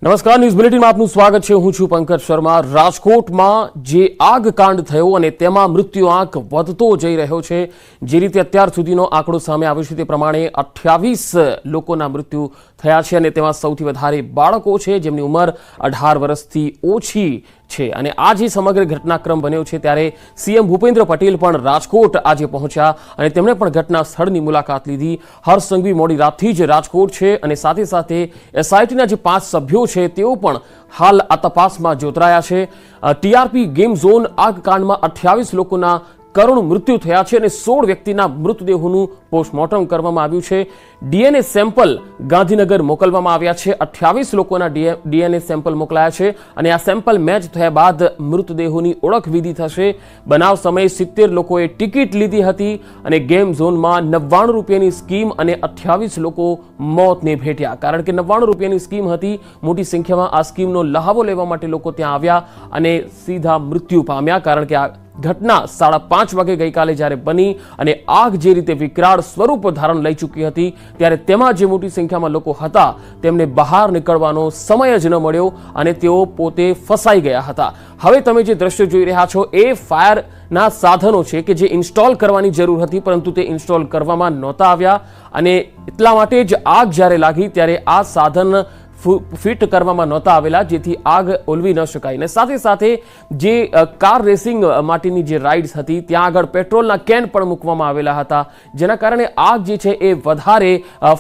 નમસ્કાર, ન્યૂઝ બુલેટિનમાં આપનું સ્વાગત છે. હું છું પંકજ શર્મા. રાજકોટમાં જે આગકાંડ થયો અને તેમાં મૃત્યુઆંક વધતો જઈ રહ્યો છે. જે રીતે અત્યાર સુધીનો આંકડો સામે આવ્યો છે તે પ્રમાણે 28 લોકોના મૃત્યુ થયા છે અને તેમાં સૌથી વધારે બાળકો છે જેમની ઉંમર 18 વર્ષથી ઓછી છે. અને આ જે સમગ્ર ઘટનાક્રમ બન્યો છે ત્યારે સીએમ ભૂપેન્દ્ર પટેલ પણ રાજકોટ આજે પહોંચ્યા અને તેમણે પણ ઘટના સ્થળની મુલાકાત લીધી. હર્ષ સંઘવી મોડી રાતથી જ રાજકોટ છે અને સાથે સાથે એસઆઈટીના જે 5 સભ્યો છે તેઓ પણ હાલ આ તપાસમાં જોતરાયા છે. ટીઆરપી ગેમ ઝોન આગકાંડમાં 28 લોકોના કરુણ મૃત્યુ થયા છે અને 16 વ્યક્તિના મૃતદેહોનું પોસ્ટમોર્ટમ કરવામાં આવ્યું છે. ડીએનએ સેમ્પલ ગાંધીનગર મોકલવામાં આવ્યા છે. 28 લોકોના ડીએનએ સેમ્પલ મોકલાયા છે અને આ સેમ્પલ મેચ થયા બાદ મૃતદેહોની ઓળખ વિધિ થશે. બનાવ સમયે 70 લોકોએ ટિકિટ લીધી હતી અને ગેમ ઝોનમાં 99 રૂપિયાની સ્કીમ અને 28 લોકો મોતને ભેટ્યા. કારણ કે 99 રૂપિયાની સ્કીમ હતી. મોટી સંખ્યામાં આ સ્કીમનો લહાવો લેવા માટે લોકો ત્યાં આવ્યા અને સીધા મૃત્યુ પામ્યા. કારણ કે આ ઘટના 5:30 વાગે ગઈકાલે જ્યારે બની અને આગ જે રીતે વિકરાળ સ્વરૂપ ધારણ લઈ ચૂકી હતી ત્યારે તેમાં જે મોટી સંખ્યામાં લોકો હતા તેમને બહાર નીકળવાનો સમય જ ન મળ્યો અને તેઓ પોતે ફસાઈ ગયા હતા. હવે તમે જે દ્રશ્યો જોઈ રહ્યા છો એ ફાયરના સાધનો છે કે જે ઇન્સ્ટોલ કરવાની જરૂર હતી પરંતુ તે ઇન્સ્ટોલ કરવામાં નહોતા આવ્યા અને એટલા માટે જ આગ જ્યારે લાગી ત્યારે આ સાધન ફિટ કરવામાં નહોતા આવેલા જેથી આગ ઓલવી ન શકાય. અને સાથે સાથે જે કાર રેસિંગ માટેની જે રાઇડ્સ હતી ત્યાં આગળ પેટ્રોલના કેન પણ મૂકવામાં આવેલા હતા જેના કારણે આગ જે છે એ વધારે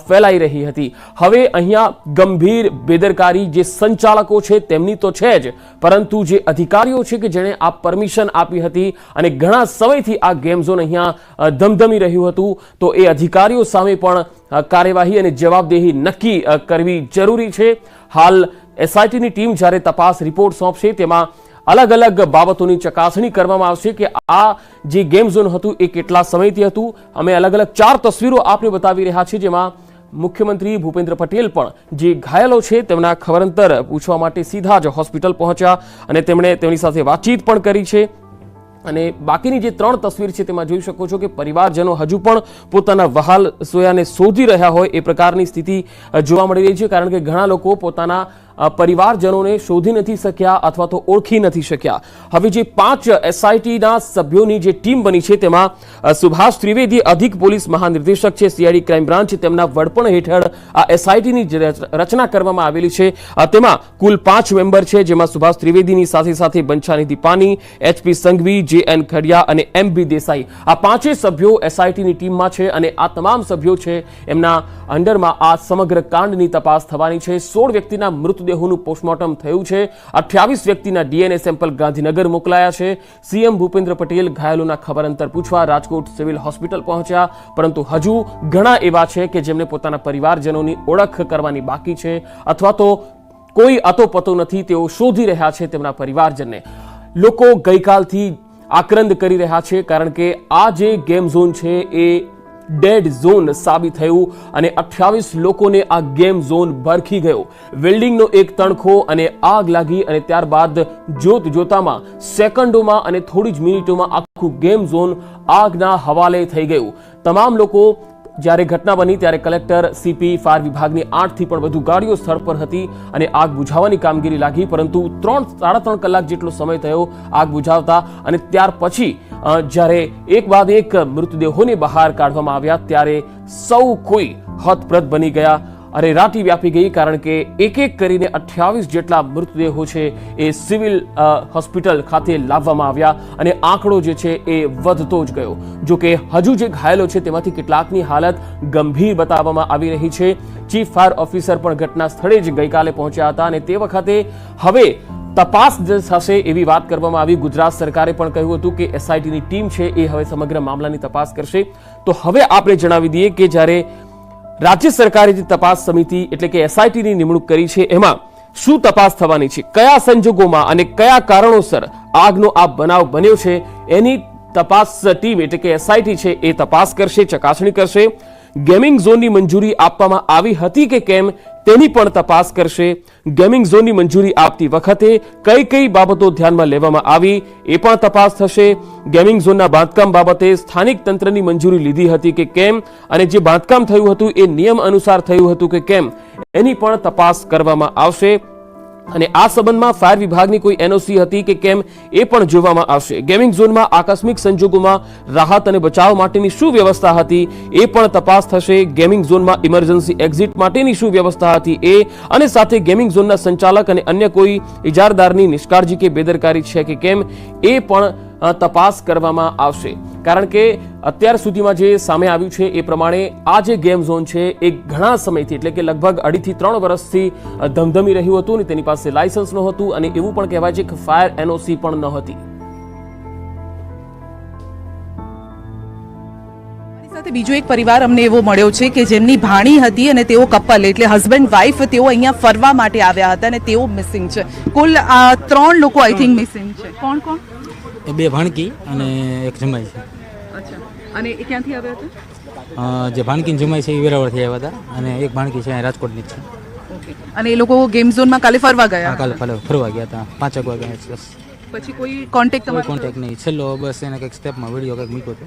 ફેલાઈ રહી હતી. હવે અહીંયા ગંભીર બેદરકારી જે સંચાલકો છે તેમની તો છે જ, પરંતુ જે અધિકારીઓ છે કે જેણે આ પરમિશન આપી હતી અને ઘણા સમયથી આ ગેમ ઝોન અહીંયા ધમધમી રહ્યું હતું તો એ અધિકારીઓ સામે પણ કાર્યવાહી અને જવાબદેહી નક્કી કરવી જરૂરી છે. હાલ એસઆઈટીની ટીમ જ્યારે તપાસ રિપોર્ટ સોંપશે તેમાં અલગ અલગ બાબતોની ચકાસણી કરવામાં આવશે કે આ જે ગેમ ઝોન હતું એ કેટલા સમયથી હતું. અમે અલગ અલગ 4 તસવીરો આપને બતાવી રહ્યા છીએ જેમાં મુખ્યમંત્રી ભૂપેન્દ્ર પટેલ પણ જે ઘાયલો છે તેમના ખબરંતર પૂછવા માટે સીધા જ હોસ્પિટલ પહોંચ્યા અને તેમણે તેમની સાથે વાતચીત પણ કરી છે. અને બાકીની જે 3 તસવીર છે તેમાં જોઈ શકો છો કે પરિવારજનો હજુ પણ પોતાના વહાલ સોયાને શોધી રહ્યા હોય એ પ્રકારની સ્થિતિ જોવા મળી રહી છે. કારણ કે ઘણા લોકો પોતાના પરિવારજનોને શોધી નથી શક્યા અથવા તો ઓળખી નથી શક્યા. હવે જે 5 એસઆઈટીના સભ્યોની જે ટીમ બની છે તેમાં સુભાષ ત્રિવેદી અધિક પોલીસ મહાનિર્દેશક છે સીઆઈડી ક્રાઇમ બ્રાન્ચ, તેમના વડપણ હેઠળ આ એસઆઈટીની રચના કરવામાં આવેલી છે. તેમાં કુલ 5 મેમ્બર છે જેમાં સુભાષ ત્રિવેદીની સાથે સાથે બંછાનિધિ પાની, એચપી સંઘવી, જેએન ખડિયા અને એમબી દેસાઈ આ 5 સભ્યો એસઆઈટીની ટીમમાં છે અને આ તમામ સભ્યો છે એમના અંડરમાં આ સમગ્ર કાંડની તપાસ થવાની છે. 16 વ્યક્તિના મૃતદેહોનું પોસ્ટમોર્ટમ થયું છે. 28 વ્યક્તિના ડીએનએ સેમ્પલ ગાંધીનગર મોકલાયા છે. સીએમ ભૂપેન્દ્ર પટેલ ઘાયલોના ખબરંતર પૂછવા રાજકોટ સિવિલ હોસ્પિટલ પહોંચ્યા, પરંતુ હજુ ઘણા એવા છે કે જેમને પોતાના પરિવારજનોની ઓળખ કરવાની બાકી છે અથવા તો કોઈ અતોપતો નથી. તેઓ શોધી રહ્યા છે તેમના પરિવારજનને. લોકો ગઈકાલથી આક્રંદ કરી રહ્યા છે કારણ કે આ જે ગેમ ઝોન છે એ ડેડ ઝોન સાબિત થયું અને 28 લોકોને આ ગેમ ઝોન ભરખી ગયો. વેલ્ડિંગનો એક તણખો અને આગ લાગી અને ત્યારબાદ જોતામાં સેકન્ડોમાં અને થોડી જ મિનિટોમાં આખું ગેમ ઝોન આગના હવાલે થઈ ગયું. તમામ લોકો જ્યારે ઘટના બની ત્યારે કલેક્ટર, સીપી, ફાયર વિભાગની 8 થી પણ વધુ ગાડીઓ સ્થળ પર હતી અને આગ બુઝાવવાની કામગીરી લાગી, પરંતુ 3-3.5 કલાક જેટલો સમય થયો આગ બુઝાવતા અને ત્યાર પછી જ્યારે એક બાદ એક મૃતદેહોને બહાર કાઢવામાં આવ્યા ત્યારે સૌ કોઈ હતપ્રત બની ગયા. અરેરાટી વ્યાપી ગઈ કારણ કે એક એક કરીને 28 જેટલા મૃતદેહો છે એ સિવિલ હોસ્પિટલ ખાતે લાવવામાં આવ્યા અને આંકડો જે છે એ વધતો જ ગયો. જો કે હજુ જે ઘાયલો છે તેમાંથી કેટલાકની હાલત ગંભીર બતાવવામાં આવી રહી છે. ચીફ ફાયર ઓફિસર પણ ઘટના સ્થળે જ ગઈકાલે પહોંચ્યા હતા અને તે વખતે હવે તપાસ થશે એવી વાત કરવામાં આવી. ગુજરાત સરકારે પણ કહ્યું હતું કે એસઆઈટીની ટીમ છે એ હવે સમગ્ર મામલાની તપાસ કરશે. તો હવે આપણે જણાવી દઈએ કે જ્યારે રાજ્ય સરકારે જે તપાસ સમિતિ એટલે કે એસઆઈટીની નિમણૂક કરી છે એમાં શું તપાસ થવાની છે, કયા સંજોગોમાં અને કયા કારણોસર આગનો આ બનાવ બન્યો છે એની તપાસ ટીમ એટલે કે એસઆઈટી છે એ તપાસ કરશે, ચકાસણી કરશે. ગેમિંગ ઝોનની મંજૂરી આપવામાં આવી હતી કે કેમ તેની પણ તપાસ કરશે. ગેમિંગ ઝોનની મંજૂરી આપતી વખતે કઈ કઈ બાબતો ધ્યાનમાં લેવામાં આવી એ પણ તપાસ થશે. ગેમિંગ ઝોનના બાંધકામ બાબતે સ્થાનિક તંત્રની મંજૂરી લીધી હતી કે કેમ અને જે બાંધકામ થયું હતું એ નિયમ અનુસાર થયું હતું કે કેમ એની પણ તપાસ કરવામાં આવશે. અને આ સંબંધમાં ફાયર વિભાગની કોઈ એનઓસી હતી કે કેમ એ પણ જોવામાં આવશે. ગેમિંગ ઝોનમાં આકસ્મિક સંજોગોમાં રાહત અને બચાવ માટેની શું વ્યવસ્થા હતી એ પણ તપાસ થશે. ગેમિંગ ઝોનમાં ઇમરજન્સી એક્ઝિટ માટેની શું વ્યવસ્થા હતી એ, અને સાથે ગેમિંગ ઝોનના સંચાલક અને અન્ય કોઈ ઇજારદારની નિષ્કાળજી કે બેદરકારી છે કે કેમ એ પણ તપાસ કરવામાં આવશે. કારણ કે અત્યાર સુધીમાં જે સામે આવ્યું છે એ પ્રમાણે આ જે ગેમ ઝોન છે એ ઘણા સમયથી, એટલે કે લગભગ 2.5 થી 3 વર્ષથી ધમધમી રહ્યું હતું અને તેની પાસે લાયસન્સ નહોતું અને એવું પણ કહેવાય છે કે ફાયર એનઓસી પણ ન હતી. સાથે બીજો એક પરિવાર અમને એવો મળ્યો છે કે જેમની ભાણી હતી અને તેઓ કપલ એટલે હસબન્ડ વાઇફ તેઓ અહીંયા ફરવા માટે આવ્યા હતા અને તેઓ મિસિંગ છે. કુલ 3 લોકો આઈ થિંક મિસિંગ છે. કોણ કોણ? એ 2 ભાણકી અને એક જમાઈ છે. અચ્છા. અને એ ક્યાંથી આવ્યા હતા? જે ભાણકી જમાઈ છે એ વેરાવળથી આવ્યા હતા અને એક ભાણકી છે અહીં રાજકોટની જ છે. ઓકે. અને એ લોકો ગેમ ઝોનમાં કાલે ફરવા ગયા? હા, કાલે ફરવા ગયા હતા 5 વાગ્યા. બસ પછી કોઈ કોન્ટેક્ટ કોઈ તમારો? કોન્ટેક્ટ નહીં. છેલ્લો બસ એને કંઈક સ્ટેપમાં વિડીયો કંઈક મૂક્યો હતો.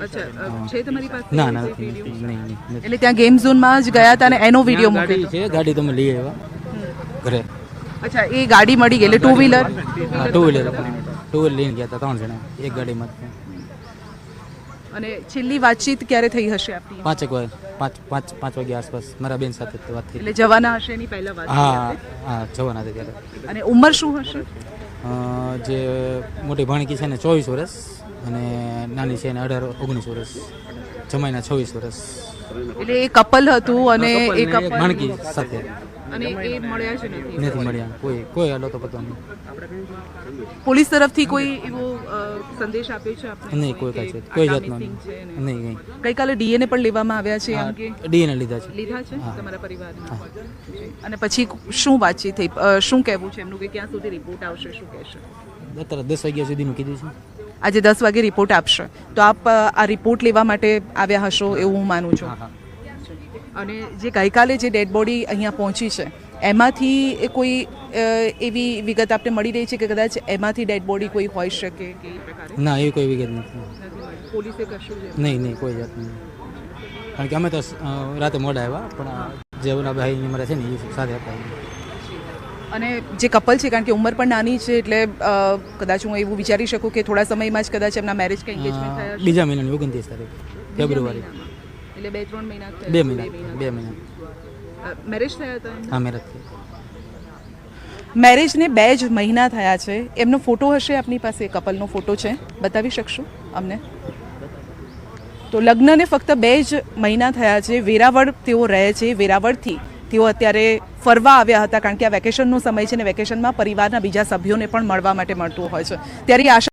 અચ્છા. છે તમારી પાસે? ના ના નથી, નહીં. એટલે ત્યાં ગેમ ઝોનમાં જ ગયા હતા અને એનો વિડીયો ગાડી મૂક્યો? છે, ગાડી તમે લઈ આવ્યા ઘરે. અચ્છા. એ ગાડી મળી ગઈ એટલે ટુ વ્હીલર? હા, ટુ વ્હીલર લઈને ગયા હતા 3 જણા એક ગાડીમાં. અને છેલ્લી વાતચીત ક્યારે થઈ હશે આપની? 5 વાગ્યા આસપાસ મારા બેન સાથે વાત થઈ. એટલે જવાના હશે એની પહેલા વાત? હા, જવાના હતા ત્યારે. અને ઉંમર શું હશે? જે મોટી ભાણકી છે ને 24 વર્ષ અને નાની છે ને 18-19 વર્ષ, જમાઈના 26 વર્ષ. એટલે એ કપલ હતું અને એ એક કપલ ભાણકી સાથે અને એ મળ્યા જ નથી? નથી મળ્યા. કોઈ હાલો તો પતો નહીં. પોલીસ તરફથી કોઈ એવો સંદેશ આપ્યો છે આપને? નહીં, કોઈ જાતનો નહીં. ગઈકાલે ડીએનએ પણ લેવામાં આવ્યા છે એમ કે? ડીએનએ લીધા છે. લીધા છે તમારા પરિવારના? અને પછી શું વાતચીત થઈ, શું કહેવું છે એમનું કે ક્યાં સુધી રિપોર્ટ આવશે, શું કહેશે? અત્યારે 10 વાગ્યા સુધીનું કીધું છે. આજે 10 વાગે રિપોર્ટ આપશે તો આપ આ રિપોર્ટ લેવા માટે આવ્યા હશો એવું હું માનું છું. અને જે ગઈકાલે જે ડેડ બોડી અહીંયા પહોંચી છે એમાંથી કોઈ એવી વિગત આપને મળી રહી છે કે કદાચ એમાંથી ડેડ બોડી કોઈ હોઈ શકે કે એ પ્રકારે? ના, એવી કોઈ વિગત નથી. પોલીસે કશું નહીં, કોઈ જાત નહીં. કારણ કે અમે તો રાતે મોડા આવ્યા, પણ જે ઓલા ભાઈ મારા છે ને એ સાથે હતા. અને જે કપલ છે કારણ કે ઉંમર પણ નાની છે એટલે કદાચ હું એવું વિચારી શકું કે થોડા સમયમાં જ કદાચ એમના મેરેજ કે એન્ગેજમેન્ટ થયા? બીજા મહિનાની 29 તારીખ ફેબ્રુઆરી. એટલે 2-3 મહિના? 2 મહિના. મેરેજ થયા હતા? હા, મેરેજ થયા. મેરેજને 2 જ મહિના થયા છે. એમનો ફોટો હશે આપની પાસે? કપલનો ફોટો છે, બતાવી શકશો અમને? તો લગ્નને ફક્ત 2 જ મહિના થયા છે. વેરાવળ તેઓ રહે છે. વેરાવળથી તેઓ અત્યારે ફરવા આવ્યા હતા કારણ કે આ વેકેશનનો સમય છે ને વેકેશનમાં પરિવારના બીજા સભ્યોને પણ મળવા માટે મળતું હોય છે. ત્યારે આશા